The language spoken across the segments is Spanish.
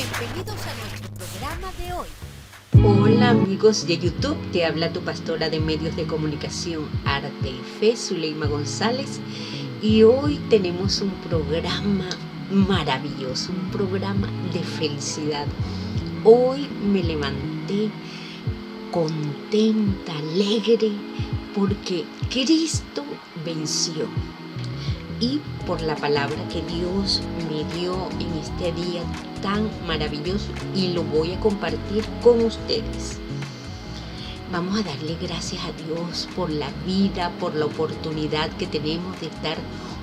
Bienvenidos a nuestro programa de hoy. Hola amigos de YouTube, te habla tu pastora de medios de comunicación, arte y fe, Zuleima González, y hoy tenemos un programa maravilloso, un programa de felicidad. Hoy me levanté contenta, alegre, porque Cristo venció. Y por la palabra que Dios me dio en este día tan maravilloso, y lo voy a compartir con ustedes. Vamos a darle gracias a Dios por la vida, por la oportunidad que tenemos de estar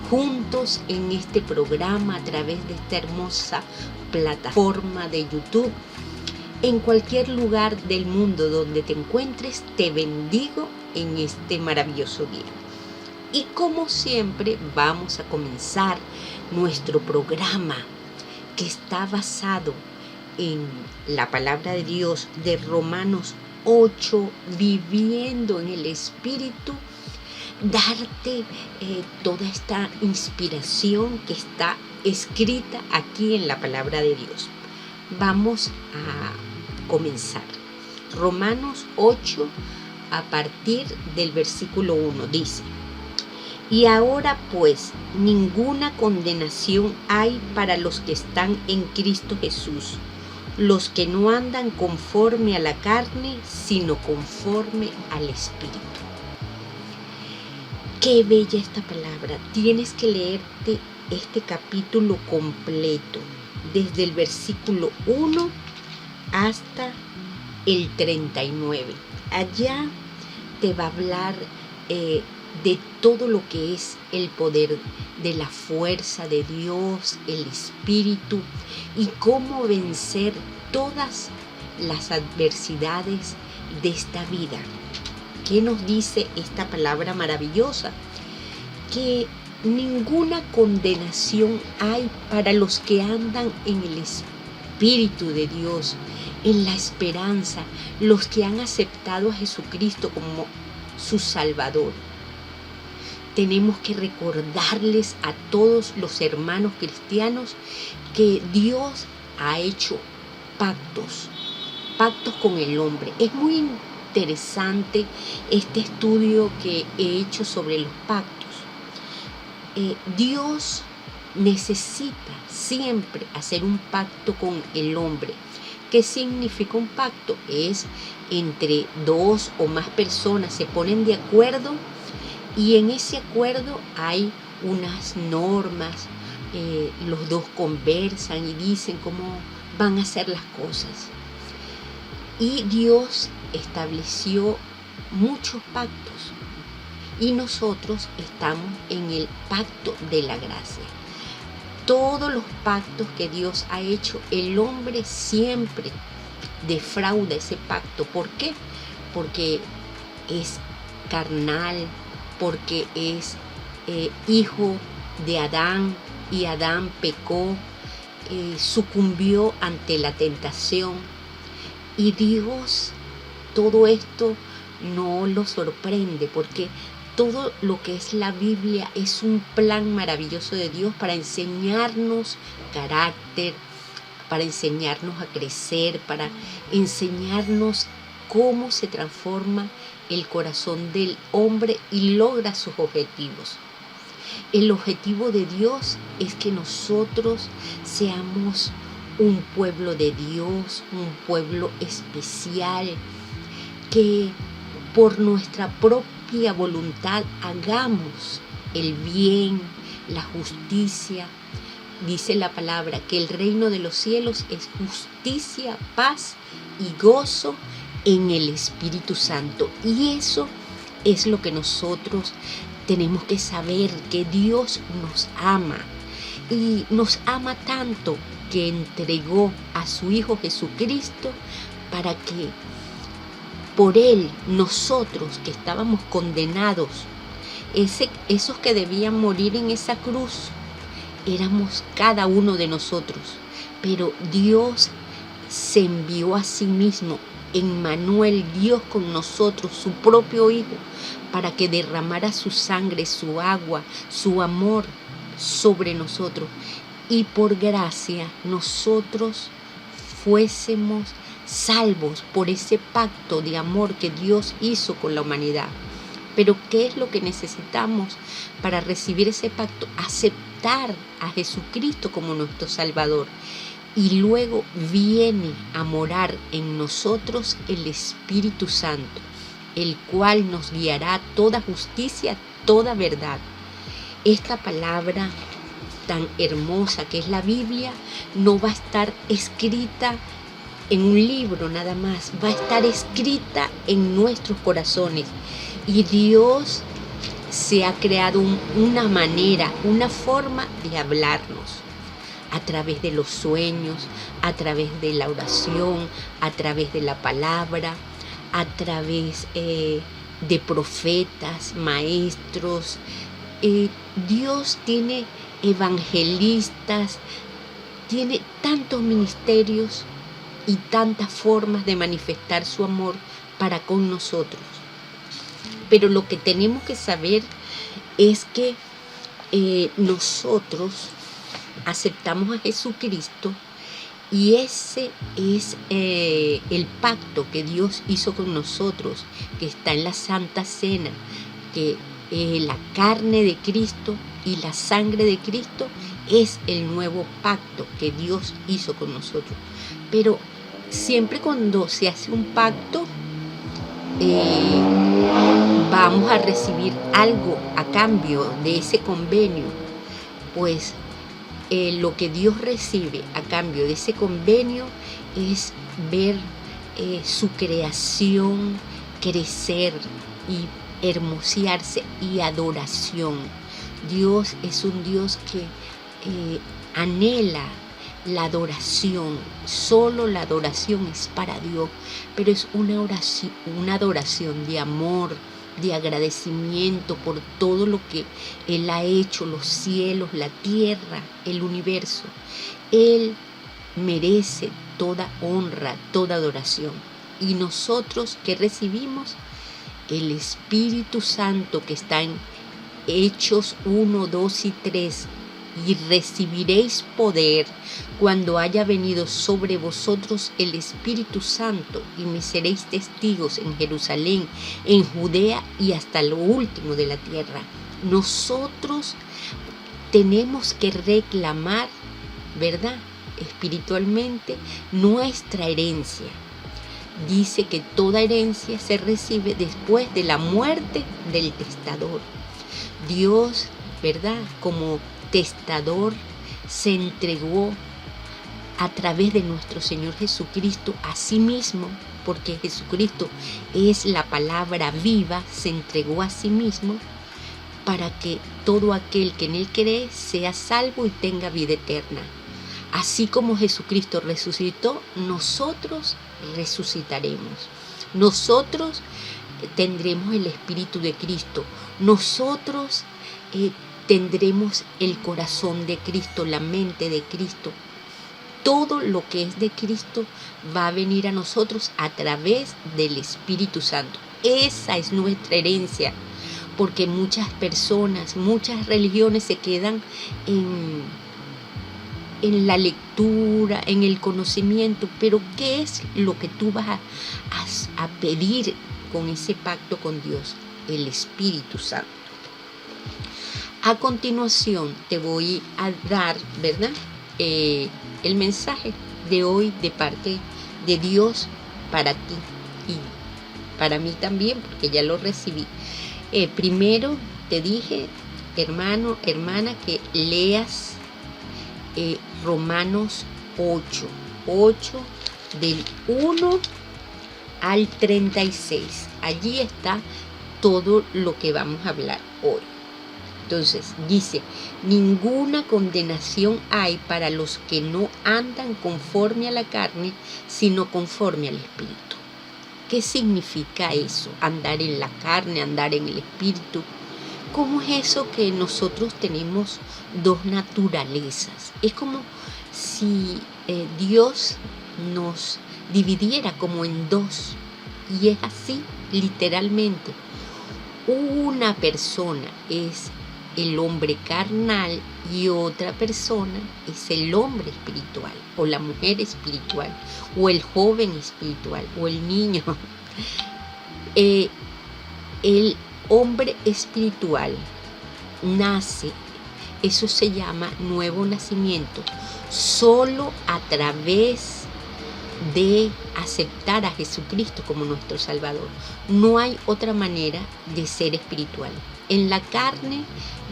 juntos en este programa a través de esta hermosa plataforma de YouTube. En cualquier lugar del mundo donde te encuentres, te bendigo en este maravilloso día. Y como siempre vamos a comenzar nuestro programa que está basado en la palabra de Dios de Romanos 8, viviendo en el Espíritu, darte toda esta inspiración que está escrita aquí en la palabra de Dios. Vamos a comenzar. Romanos 8, a partir del versículo 1, dice: Y ahora pues, ninguna condenación hay para los que están en Cristo Jesús, los que no andan conforme a la carne, sino conforme al Espíritu. Qué bella esta palabra. Tienes que leerte este capítulo completo, desde el versículo 1 hasta el 39. Allá te va a hablar de todo lo que es el poder de la fuerza de Dios, el Espíritu, y cómo vencer todas las adversidades de esta vida. ¿Qué nos dice esta palabra maravillosa? Que ninguna condenación hay para los que andan en el Espíritu de Dios, en la esperanza, los que han aceptado a Jesucristo como su Salvador. Tenemos que recordarles a todos los hermanos cristianos que Dios ha hecho pactos con el hombre. Es muy interesante este estudio que he hecho sobre los pactos. Dios necesita siempre hacer un pacto con el hombre. ¿Qué significa un pacto? Es entre dos o más personas se ponen de acuerdo, y en ese acuerdo hay unas normas, los dos conversan y dicen cómo van a hacer las cosas. Y Dios estableció muchos pactos, y nosotros estamos en el pacto de la gracia. Todos los pactos que Dios ha hecho, el hombre siempre defrauda ese pacto. ¿Por qué? Porque es carnal, porque es hijo de Adán, y Adán pecó, sucumbió ante la tentación, y Dios todo esto no lo sorprende, porque todo lo que es la Biblia es un plan maravilloso de Dios para enseñarnos carácter, para enseñarnos a crecer, para enseñarnos cómo se transforma el corazón del hombre y logra sus objetivos. El objetivo de Dios es que nosotros seamos un pueblo de Dios, un pueblo especial, que por nuestra propia voluntad hagamos el bien, la justicia. Dice la palabra que el reino de los cielos es justicia, paz y gozo en el Espíritu Santo. Y eso es lo que nosotros tenemos que saber, que Dios nos ama, y nos ama tanto que entregó a su Hijo Jesucristo para que por Él nosotros, que estábamos condenados, esos que debían morir en esa cruz, éramos cada uno de nosotros. Pero Dios se envió a sí mismo, Emmanuel, Dios con nosotros, su propio Hijo, para que derramara su sangre, su agua, su amor sobre nosotros. Y por gracia nosotros fuésemos salvos por ese pacto de amor que Dios hizo con la humanidad. Pero ¿qué es lo que necesitamos para recibir ese pacto? Aceptar a Jesucristo como nuestro Salvador. Y luego viene a morar en nosotros el Espíritu Santo, el cual nos guiará a toda justicia, toda verdad. Esta palabra tan hermosa que es la Biblia no va a estar escrita en un libro nada más, va a estar escrita en nuestros corazones. Y Dios se ha creado una manera, una forma de hablarnos a través de los sueños, a través de la oración, a través de la palabra, a través de profetas, maestros. Dios tiene evangelistas, tiene tantos ministerios y tantas formas de manifestar su amor para con nosotros. Pero lo que tenemos que saber es que nosotros aceptamos a Jesucristo y ese es el pacto que Dios hizo con nosotros, que está en la Santa Cena, que la carne de Cristo y la sangre de Cristo es el nuevo pacto que Dios hizo con nosotros. Pero siempre cuando se hace un pacto, vamos a recibir algo a cambio de ese convenio. Pues lo que Dios recibe a cambio de ese convenio es ver su creación crecer y hermosearse y adoración. Dios es un Dios que anhela la adoración. Solo la adoración es para Dios, pero es una adoración de amor, de agradecimiento por todo lo que Él ha hecho, los cielos, la tierra, el universo. Él merece toda honra, toda adoración. Y nosotros que recibimos el Espíritu Santo que está en Hechos 1, 2 y 3, y recibiréis poder cuando haya venido sobre vosotros el Espíritu Santo, y me seréis testigos en Jerusalén, en Judea y hasta lo último de la tierra. Nosotros tenemos que reclamar, ¿verdad?, espiritualmente nuestra herencia. Dice que toda herencia se recibe después de la muerte del testador. Dios, ¿verdad?, como testador se entregó a través de nuestro Señor Jesucristo a sí mismo, porque Jesucristo es la palabra viva, se entregó a sí mismo para que todo aquel que en Él cree sea salvo y tenga vida eterna. Así como Jesucristo resucitó, nosotros resucitaremos. Nosotros tendremos el Espíritu de Cristo. Nosotros tendremos el corazón de Cristo, la mente de Cristo. Todo lo que es de Cristo va a venir a nosotros a través del Espíritu Santo. Esa es nuestra herencia, porque muchas personas, muchas religiones se quedan en la lectura, en el conocimiento, pero ¿qué es lo que tú vas a pedir con ese pacto con Dios? El Espíritu Santo. A continuación te voy a dar, ¿verdad?, el mensaje de hoy de parte de Dios para ti y para mí también, porque ya lo recibí. Primero te dije, hermano, hermana, que leas Romanos 8 del 1 al 36. Allí está todo lo que vamos a hablar hoy. Entonces dice: ninguna condenación hay para los que no andan conforme a la carne, sino conforme al Espíritu. ¿Qué significa eso? Andar en la carne, andar en el Espíritu. ¿Cómo es eso que nosotros tenemos dos naturalezas? Es como si Dios nos dividiera como en dos. Y es así, literalmente. Una persona es el hombre carnal y otra persona es el hombre espiritual o la mujer espiritual o el joven espiritual o el niño. El hombre espiritual nace, eso se llama nuevo nacimiento, solo a través de aceptar a Jesucristo como nuestro Salvador. No hay otra manera de ser espiritual. En la carne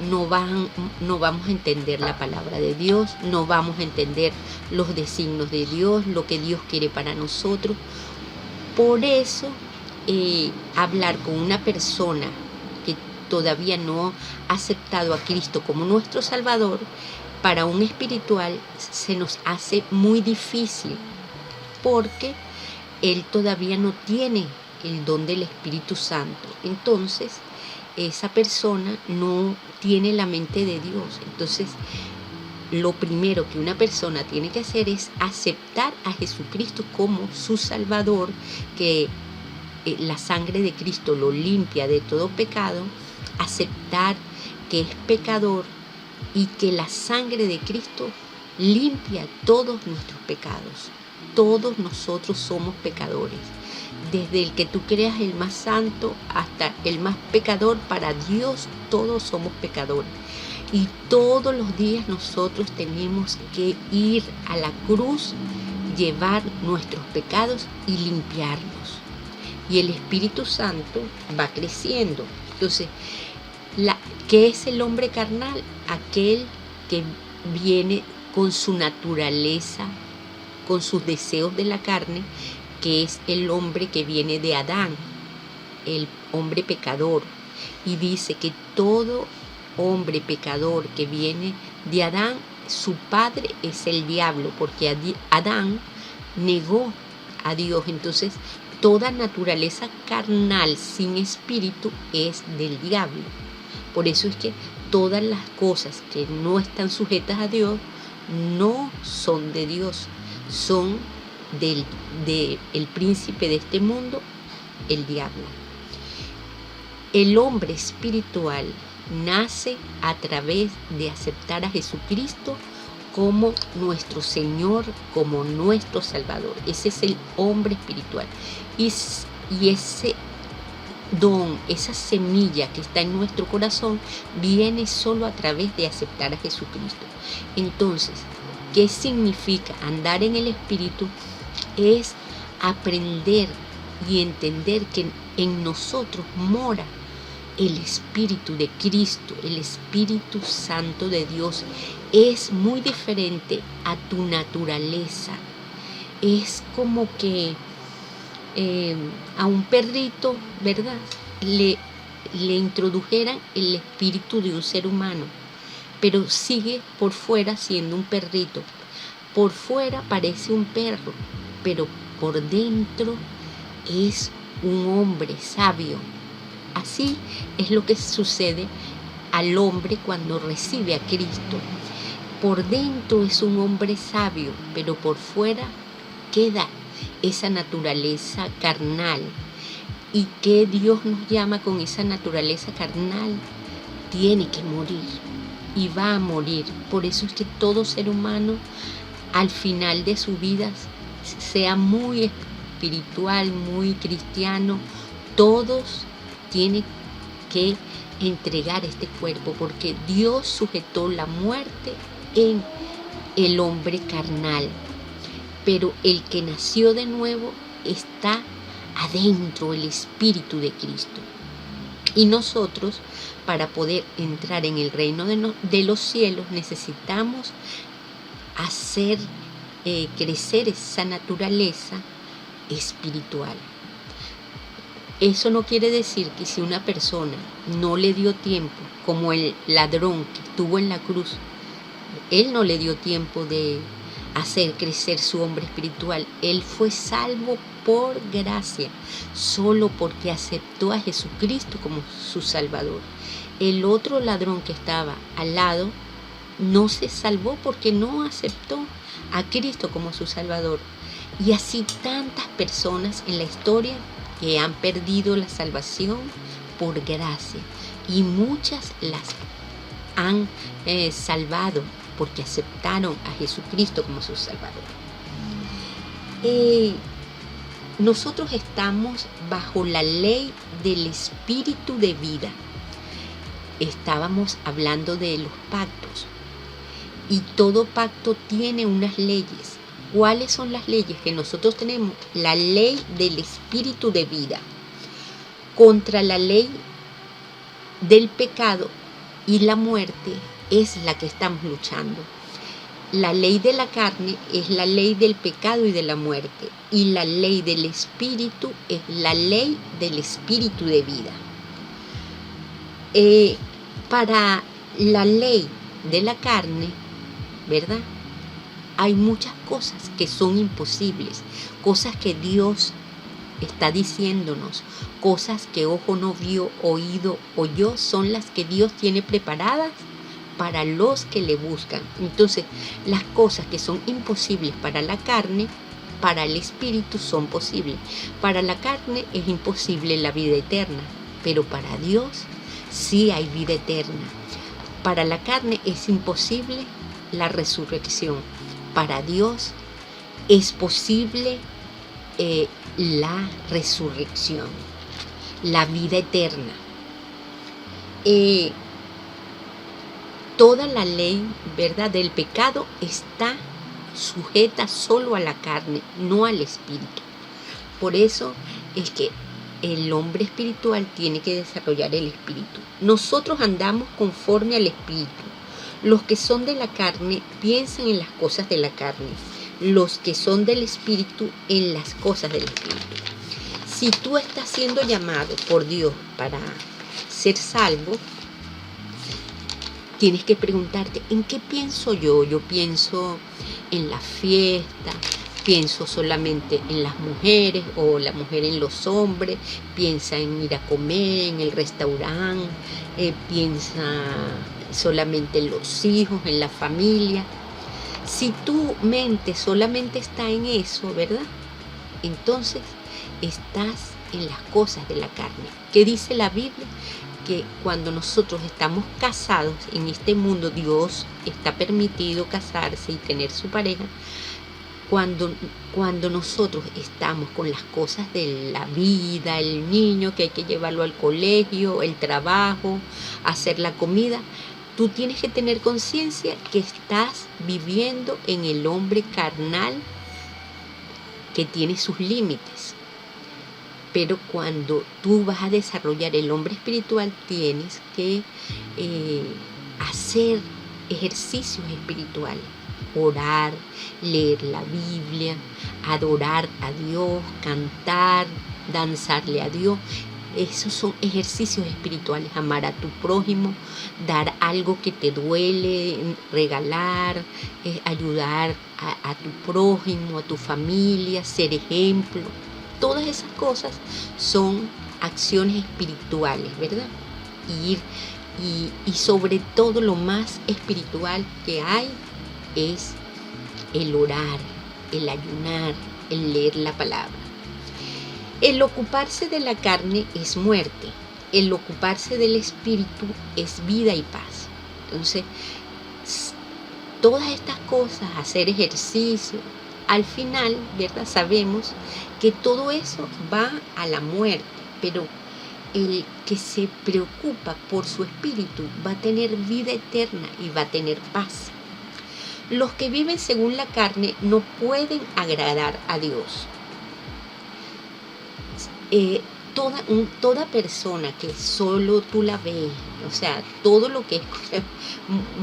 no vamos a entender la palabra de Dios, no vamos a entender los designios de Dios, lo que Dios quiere para nosotros. Por eso, hablar con una persona que todavía no ha aceptado a Cristo como nuestro Salvador, para un espiritual se nos hace muy difícil, porque él todavía no tiene el don del Espíritu Santo. Entonces, esa persona no tiene la mente de Dios. Entonces, lo primero que una persona tiene que hacer es aceptar a Jesucristo como su Salvador, que la sangre de Cristo lo limpia de todo pecado, aceptar que es pecador y que la sangre de Cristo limpia todos nuestros pecados. Todos nosotros somos pecadores. Desde el que tú creas el más santo hasta el más pecador, para Dios todos somos pecadores. Y todos los días nosotros tenemos que ir a la cruz, llevar nuestros pecados y limpiarnos. Y el Espíritu Santo va creciendo. Entonces, ¿qué es el hombre carnal? Aquel que viene con su naturaleza, con sus deseos de la carne, que es el hombre que viene de Adán, el hombre pecador. Y dice que todo hombre pecador que viene de Adán, su padre es el diablo, porque Adán negó a Dios. Entonces, toda naturaleza carnal sin espíritu es del diablo. Por eso es que todas las cosas que no están sujetas a Dios no son de Dios, son del príncipe de este mundo, el diablo. El hombre espiritual nace a través de aceptar a Jesucristo como nuestro Señor, como nuestro Salvador. Ese es el hombre espiritual. Y ese don, esa semilla que está en nuestro corazón, viene solo a través de aceptar a Jesucristo. Entonces, ¿qué significa andar en el Espíritu? Es aprender y entender que en nosotros mora el Espíritu de Cristo, el Espíritu Santo de Dios. Es muy diferente a tu naturaleza. Es como que a un perrito, ¿verdad?, le introdujeran el espíritu de un ser humano, pero sigue por fuera siendo un perrito. Por fuera parece un perro, pero por dentro es un hombre sabio. Así es lo que sucede al hombre cuando recibe a Cristo. Por dentro es un hombre sabio, pero por fuera queda esa naturaleza carnal. ¿Y qué Dios nos llama con esa naturaleza carnal? Tiene que morir y va a morir. Por eso es que todo ser humano, al final de su vida, sea muy espiritual, muy cristiano, todos tienen que entregar este cuerpo, porque Dios sujetó la muerte en el hombre carnal. Pero el que nació de nuevo está adentro, el Espíritu de Cristo. Y nosotros, para poder entrar en el reino de los cielos, necesitamos hacer crecer esa naturaleza espiritual. Eso no quiere decir que si una persona no le dio tiempo, como el ladrón que estuvo en la cruz, él no le dio tiempo de hacer crecer su hombre espiritual. Él fue salvo por gracia, solo porque aceptó a Jesucristo como su Salvador. El otro ladrón que estaba al lado no se salvó porque no aceptó a Cristo como su Salvador. Y así tantas personas en la historia que han perdido la salvación por gracia, y muchas las han salvado porque aceptaron a Jesucristo como su Salvador. Nosotros estamos bajo la ley del espíritu de vida. Estábamos hablando de los pactos y todo pacto tiene unas leyes. ¿Cuáles son las leyes que nosotros tenemos? La ley del espíritu de vida contra la ley del pecado y la muerte es la que estamos luchando. La ley de la carne es la ley del pecado y de la muerte, y la ley del espíritu es la ley del espíritu de vida. Para la ley de la carne, ¿verdad? Hay muchas cosas que son imposibles, cosas que Dios está diciéndonos, cosas que ojo no vio, oído oyó, son las que Dios tiene preparadas para los que le buscan. Entonces, las cosas que son imposibles para la carne, para el espíritu son posibles. Para la carne es imposible la vida eterna, pero para Dios sí hay vida eterna. Para la carne es imposible la resurrección. Para Dios es posible la resurrección, la vida eterna. Toda la ley, ¿verdad?, del pecado está sujeta solo a la carne, no al espíritu. Por eso es que el hombre espiritual tiene que desarrollar el espíritu. Nosotros andamos conforme al espíritu. Los que son de la carne piensan en las cosas de la carne. Los que son del espíritu en las cosas del espíritu. Si tú estás siendo llamado por Dios para ser salvo, tienes que preguntarte, ¿en qué pienso yo? Yo pienso en la fiesta, pienso solamente en las mujeres o la mujer en los hombres, piensa en ir a comer en el restaurante, piensa solamente en los hijos, en la familia. Si tu mente solamente está en eso, ¿verdad? Entonces estás en las cosas de la carne. ¿Qué dice la Biblia? Que cuando nosotros estamos casados en este mundo, Dios está permitido casarse y tener su pareja. Cuando nosotros estamos con las cosas de la vida, el niño que hay que llevarlo al colegio, el trabajo, hacer la comida, tú tienes que tener conciencia que estás viviendo en el hombre carnal que tiene sus límites. Pero cuando tú vas a desarrollar el hombre espiritual, tienes que hacer ejercicios espirituales. Orar, leer la Biblia, adorar a Dios, cantar, danzarle a Dios. Esos son ejercicios espirituales. Amar a tu prójimo, dar algo que te duele, regalar, ayudar a tu prójimo, a tu familia, ser ejemplo. Todas esas cosas son acciones espirituales, ¿verdad? Y sobre todo lo más espiritual que hay es el orar, el ayunar, el leer la palabra. El ocuparse de la carne es muerte. El ocuparse del espíritu es vida y paz. Entonces, todas estas cosas, hacer ejercicio, al final, ¿verdad?, sabemos que todo eso va a la muerte, pero el que se preocupa por su espíritu va a tener vida eterna y va a tener paz. Los que viven según la carne no pueden agradar a Dios. Toda persona que solo tú la ves, o sea, todo lo que es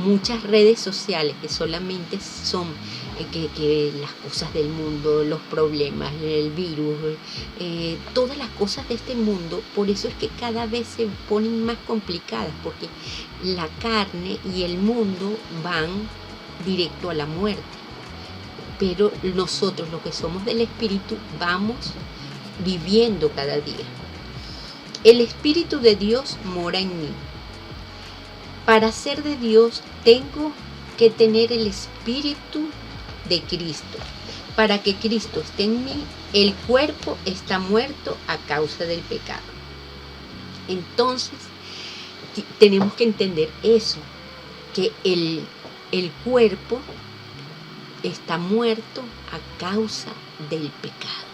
muchas redes sociales que solamente son que las cosas del mundo, los problemas, el virus, todas las cosas de este mundo, por eso es que cada vez se ponen más complicadas, porque la carne y el mundo van directo a la muerte. Pero nosotros, los que somos del espíritu, vamos viviendo cada día. El Espíritu de Dios mora en mí. Para ser de Dios tengo que tener el Espíritu de Cristo. Para que Cristo esté en mí, el cuerpo está muerto a causa del pecado. Entonces, tenemos que entender eso. que el cuerpo está muerto a causa del pecado.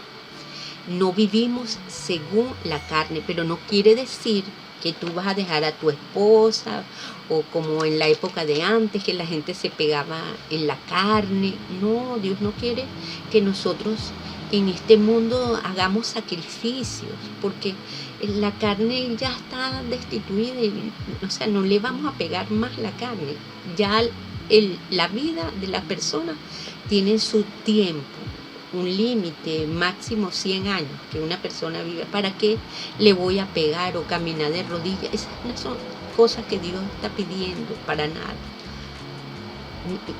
No vivimos según la carne, pero no quiere decir que tú vas a dejar a tu esposa o como en la época de antes que la gente se pegaba en la carne. No, Dios no quiere que nosotros en este mundo hagamos sacrificios, porque la carne ya está destituida, o sea, no le vamos a pegar más la carne. Ya la vida de la persona tiene su tiempo, un límite máximo 100 años que una persona vive. ¿Para qué le voy a pegar o caminar de rodillas? Esas no son cosas que Dios está pidiendo para nada.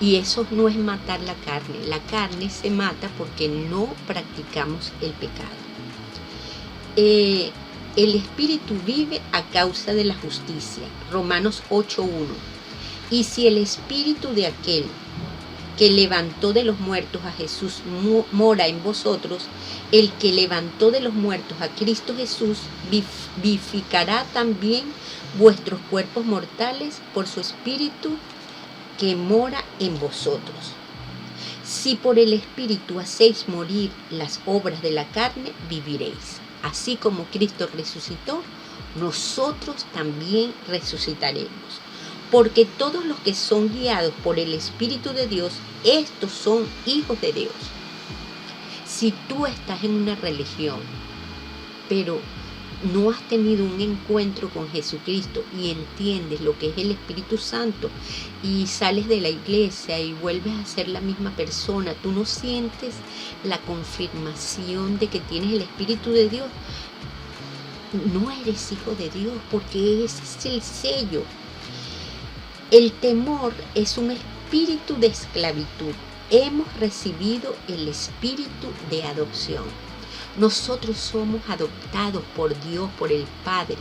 Y eso no es matar la carne. La carne se mata porque no practicamos el pecado. El espíritu vive a causa de la justicia. Romanos 8:1. Y si el espíritu de aquel que levantó de los muertos a Jesús mora en vosotros, el que levantó de los muertos a Cristo Jesús vivificará también vuestros cuerpos mortales por su espíritu que mora en vosotros. Si por el espíritu hacéis morir las obras de la carne, viviréis. Así como Cristo resucitó, nosotros también resucitaremos. Porque todos los que son guiados por el Espíritu de Dios, estos son hijos de Dios. Si tú estás en una religión, pero no has tenido un encuentro con Jesucristo y entiendes lo que es el Espíritu Santo y sales de la iglesia y vuelves a ser la misma persona, tú no sientes la confirmación de que tienes el Espíritu de Dios, no eres hijo de Dios, porque ese es el sello. El temor es un espíritu de esclavitud. Hemos recibido el espíritu de adopción. Nosotros somos adoptados por Dios, por el Padre,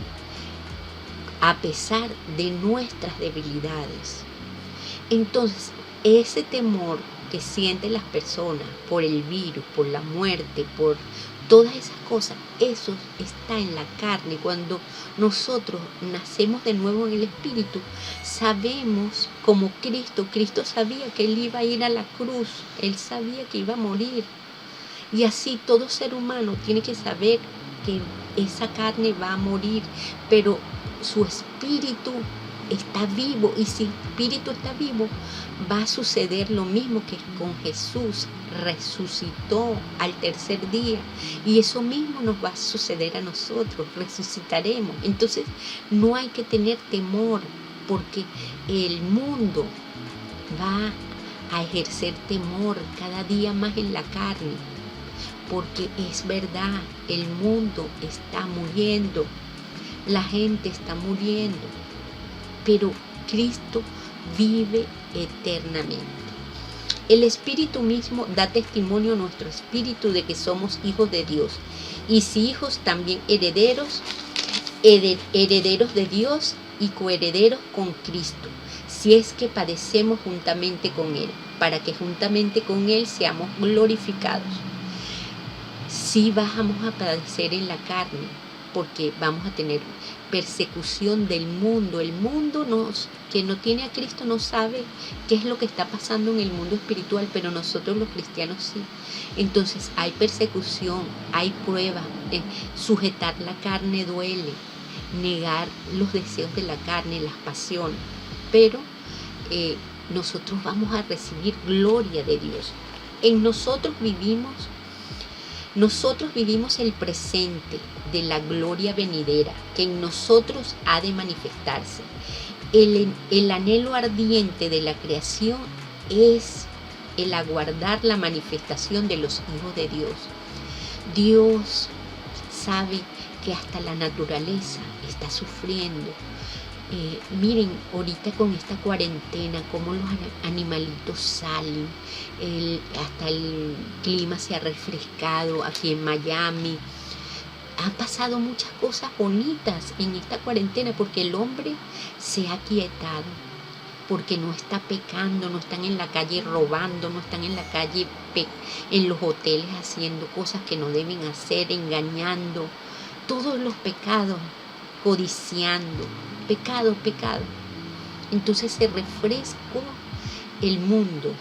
a pesar de nuestras debilidades. Entonces, ese temor que sienten las personas por el virus, por la muerte, por todas esas cosas, eso está en la carne. Cuando nosotros nacemos de nuevo en el Espíritu, sabemos como Cristo sabía que Él iba a ir a la cruz, Él sabía que iba a morir. Y así todo ser humano tiene que saber que esa carne va a morir, pero su espíritu está vivo, y si el espíritu está vivo, va a suceder lo mismo que con Jesús. Resucitó al tercer día, y eso mismo nos va a suceder a nosotros, resucitaremos. Entonces no hay que tener temor, porque el mundo va a ejercer temor cada día más en la carne, porque es verdad, el mundo está muriendo, la gente está muriendo, pero Cristo vive eternamente. El Espíritu mismo da testimonio a nuestro espíritu de que somos hijos de Dios, y si hijos, también herederos, herederos de Dios y coherederos con Cristo, si es que padecemos juntamente con Él, para que juntamente con Él seamos glorificados. Sí vamos a padecer en la carne, porque vamos a tener persecución del mundo. El mundo que no tiene a Cristo no sabe qué es lo que está pasando en el mundo espiritual, pero nosotros los cristianos sí. Entonces hay persecución, hay pruebas. Sujetar la carne duele, negar los deseos de la carne, las pasiones, pero nosotros vamos a recibir gloria de Dios. En nosotros vivimos el presente de la gloria venidera que en nosotros ha de manifestarse. El anhelo ardiente de la creación es el aguardar la manifestación de los hijos de Dios. Dios sabe que hasta la naturaleza está sufriendo. Miren, ahorita con esta cuarentena, cómo los animalitos salen, hasta el clima se ha refrescado aquí en Miami. Han pasado muchas cosas bonitas en esta cuarentena porque el hombre se ha quietado, porque no está pecando, no están en la calle robando, no están en la calle en los hoteles haciendo cosas que no deben hacer, engañando, todos los pecados, codiciando, pecado. Entonces se refrescó el mundo.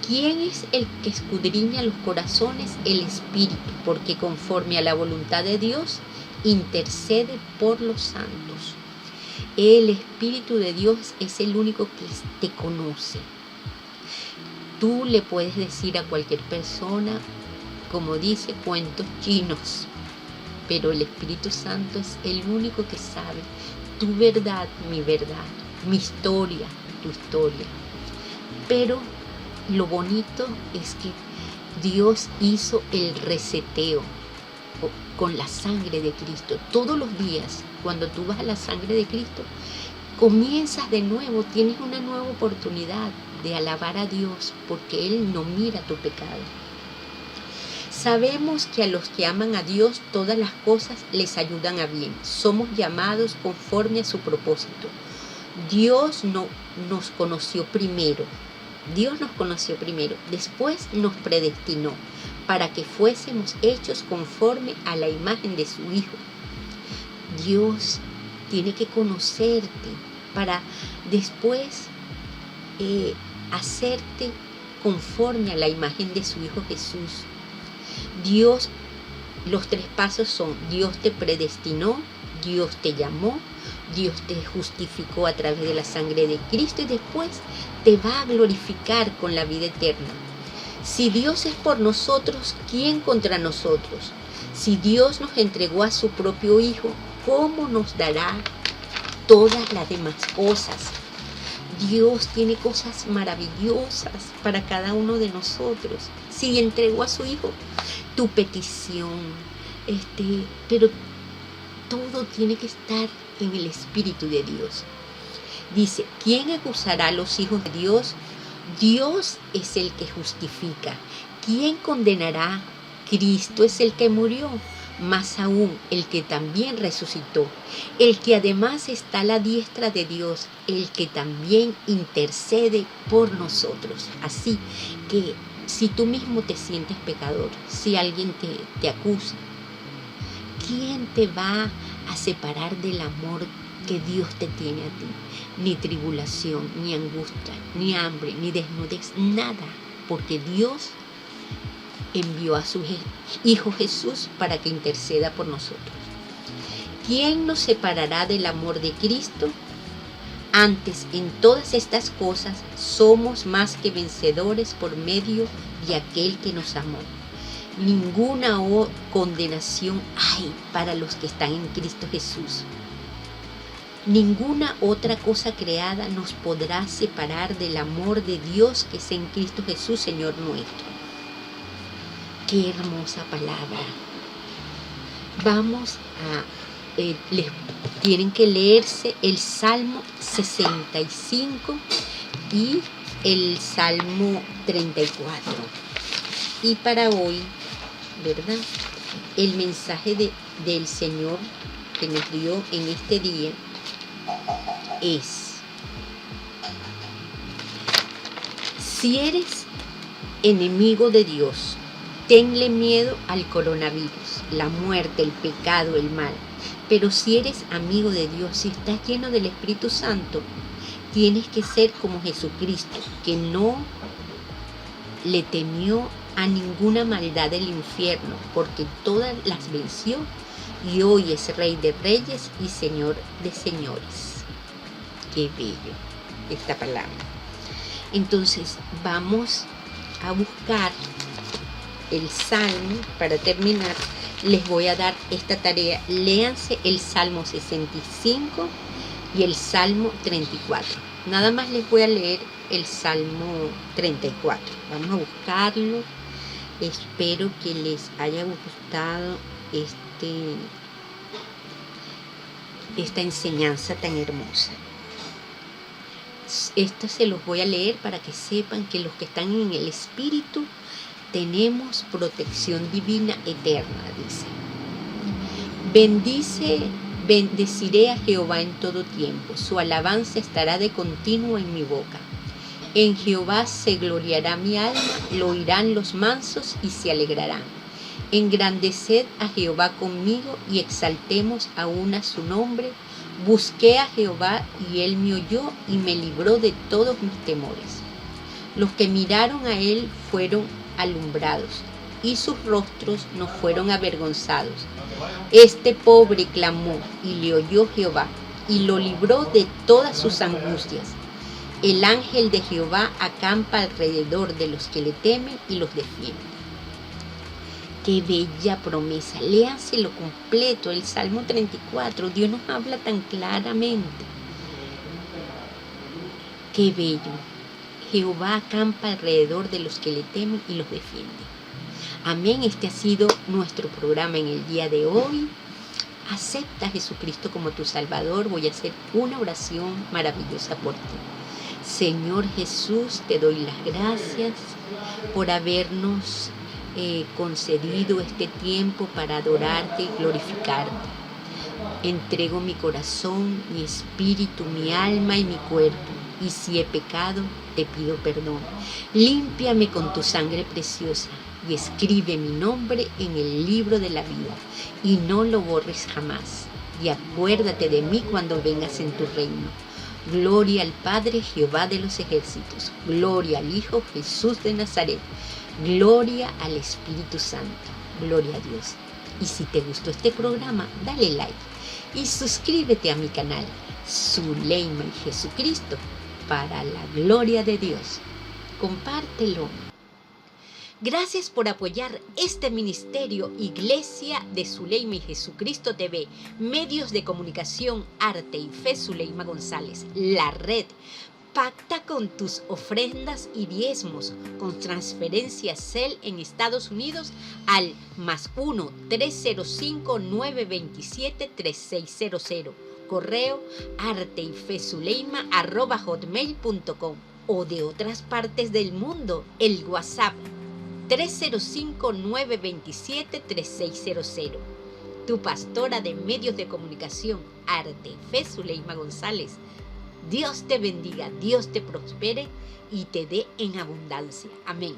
¿Quién es el que escudriña los corazones? El Espíritu, porque conforme a la voluntad de Dios intercede por los santos. El Espíritu de Dios es el único que te conoce. Tú le puedes decir a cualquier persona, como dice, cuentos chinos, pero el Espíritu Santo es el único que sabe tu verdad, mi historia, tu historia. Pero lo bonito es que Dios hizo el reseteo con la sangre de Cristo. Todos los días, cuando tú vas a la sangre de Cristo, comienzas de nuevo, tienes una nueva oportunidad de alabar a Dios, porque Él no mira tu pecado. Sabemos que a los que aman a Dios todas las cosas les ayudan a bien. Somos llamados conforme a su propósito. Dios no nos conoció primero. Después nos predestinó para que fuésemos hechos conforme a la imagen de su Hijo. Dios tiene que conocerte para después hacerte conforme a la imagen de su Hijo Jesús. Dios, los 3 pasos son: Dios te predestinó, Dios te llamó, Dios te justificó a través de la sangre de Cristo y después te va a glorificar con la vida eterna. Si Dios es por nosotros, ¿quién contra nosotros? Si Dios nos entregó a su propio Hijo, ¿cómo nos dará todas las demás cosas? Dios tiene cosas maravillosas para cada uno de nosotros. Si entregó a su Hijo, tu petición, pero todo tiene que estar en el Espíritu de Dios. Dice, ¿quién acusará a los hijos de Dios? Dios es el que justifica. ¿Quién condenará? Cristo es el que murió, más aún el que también resucitó, el que además está a la diestra de Dios, el que también intercede por nosotros. Así que si tú mismo te sientes pecador, si alguien te acusa, ¿quién te va a separar del amor que Dios te tiene a ti? Ni tribulación, ni angustia, ni hambre, ni desnudez, nada, porque Dios envió a su Hijo Jesús para que interceda por nosotros. ¿Quién nos separará del amor de Cristo? Antes, en todas estas cosas, somos más que vencedores por medio de aquel que nos amó. Ninguna condenación hay para los que están en Cristo Jesús. Ninguna otra cosa creada nos podrá separar del amor de Dios que es en Cristo Jesús, Señor nuestro. Qué hermosa palabra. Vamos tienen que leerse el Salmo 65 y el Salmo 34. Y para hoy, ¿verdad? El mensaje del Señor que nos dio en este día es: si eres enemigo de Dios, tenle miedo al coronavirus, la muerte, el pecado, el mal. Pero si eres amigo de Dios, si estás lleno del Espíritu Santo, tienes que ser como Jesucristo, que no le temió a ninguna maldad del infierno, porque todas las venció y hoy es Rey de Reyes y Señor de Señores. Qué bello esta palabra. Entonces vamos a buscar el Salmo. Para terminar, les voy a dar esta tarea: léanse el Salmo 65 y el Salmo 34. Nada más les voy a leer el Salmo 34. Vamos a buscarlo. Espero que les haya gustado esta enseñanza tan hermosa. Esto se los voy a leer para que sepan que los que están en el Espíritu tenemos protección divina eterna, dice. Bendeciré a Jehová en todo tiempo, su alabanza estará de continuo en mi boca. En Jehová se gloriará mi alma, lo oirán los mansos y se alegrarán. Engrandeced a Jehová conmigo y exaltemos aún a su nombre. Busqué a Jehová y él me oyó y me libró de todos mis temores. Los que miraron a él fueron alumbrados y sus rostros no fueron avergonzados. Este pobre clamó y le oyó Jehová y lo libró de todas sus angustias. El ángel de Jehová acampa alrededor de los que le temen y los defiende. Qué bella promesa. Léanselo completo, el Salmo 34. Dios nos habla tan claramente. Qué bello. Jehová acampa alrededor de los que le temen y los defiende. Amén. Este ha sido nuestro programa en el día de hoy. Acepta a Jesucristo como tu Salvador. Voy a hacer una oración maravillosa por ti. Señor Jesús, te doy las gracias por habernos concedido este tiempo para adorarte y glorificarte. Entrego mi corazón, mi espíritu, mi alma y mi cuerpo, y si he pecado, te pido perdón. Límpiame con tu sangre preciosa y escribe mi nombre en el libro de la vida y no lo borres jamás. Y acuérdate de mí cuando vengas en tu reino. Gloria al Padre, Jehová de los ejércitos. Gloria al Hijo, Jesús de Nazaret. Gloria al Espíritu Santo. Gloria a Dios. Y si te gustó este programa, dale like y suscríbete a mi canal Zuleima y Jesucristo, para la gloria de Dios. Compártelo. Gracias por apoyar este ministerio Iglesia de Zuleima y Jesucristo TV, medios de comunicación, arte y fe Zuleima González, la red. Pacta con tus ofrendas y diezmos con transferencia Zelle en Estados Unidos al +1 305 927 3600. Correo arteyfezuleima@hotmail.com, o de otras partes del mundo, el WhatsApp 305 927 3600. Tu pastora de medios de comunicación, Arte y Fe Zuleima González. Dios te bendiga, Dios te prospere y te dé en abundancia. Amén.